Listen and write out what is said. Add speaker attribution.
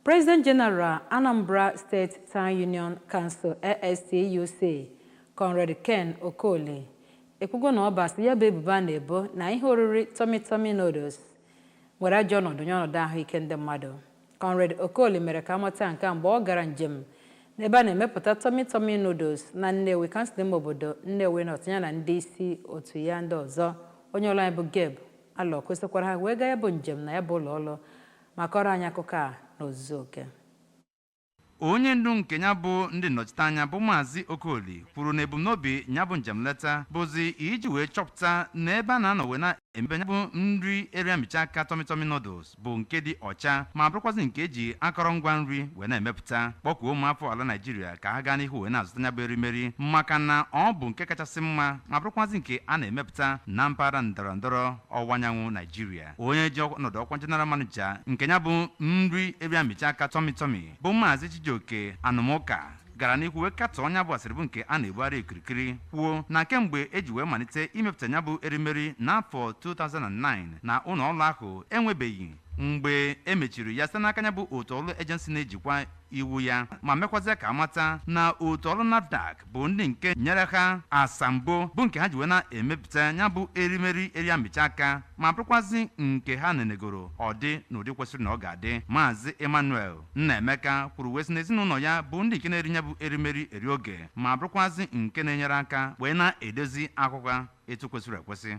Speaker 1: President General Anambra State Town Union Council ASTUC Conrad Ken Okoli ekwugo na ọbasi ya bụ ebubo na-ebo na ihe oriri tummy noodles nwere ajọ ọnọdụ n'ọnọdụ ahụike ndị mmadụ. Conrad Okoli mere ka amata nke mgbe ọ gara njem n'ebe a na-emepụta tummy noodles na Nnewi kansụl obodo Nnewi North ya na ndị isi otu ya ndị ọzọ. Onye ọrụ anyị bụ Gabe alọ kwesịkwara ha wee gaa ya bụ njem na ya bụ ụlọ ọrụ maka ọrụ anyị akụkọ a n'ozuzu oke.
Speaker 2: Onye ndu nke ya bụ ndị nnọchiteanya bụ Maazị Okoli kwuru na ebumnobi ya bụ njem leta bụzi iji wee chọpụta na ebe a na-anọ wee na-emebe ya bụ nri eriamicha aka tummy noodles bụ nke dị ọcha ma bụrụkwazị nke eji akọrọngwa nri wee na-emepụta. Kpọkuo ụmụafọ ala Naịjirịa ka ha gaa n'ihu wee na-azụta ya bụ erimeri maka na ọ bụ nke kachasị mma ma bụrụkwazị nke a na-emepụta na mpaghara ndọrọndọrọ ọwụwa anyanwụ Naịjirịa. Onye ji ọnọdụ ọkwa General Manager nke ya bụ nri eriamicha aka tummy bụ Maazị Oke anụmụka gara n'ihu wee katọọ ọnya bụ asịrị bụ nke a na-ebugharị okirikiri kwuo na kemgbe eji wee malite imepụta ya bụ erimeri n'afọ 2009 na ụlọ ọrụ ahụ enwebeghị mgbe emechiri ya site n'aka ya bụ otu ọrụ ejensi na-ejikwa iwu ya ma mekwazịa ka amata na otu ọrụ NAFDAC bụ ndị nke nyere ha asambo bụ nke ha ji wee na-emepụta ya bụ erimeri eriamicha aka ma bụrụkwazị nke ha nenegoro ọ dị n'ụdị kwesịrị na ọ ga-adị. Maazị Emmanuel Nnaemeka kwuru wee sị na ezinụlọ ya bụ ndị nke na-eri ya bụ erimeri eri oge ma bụrụkwazị nke na-enyere aka wee na-edozi akwụkwọ etu kwesịrị ekwesị.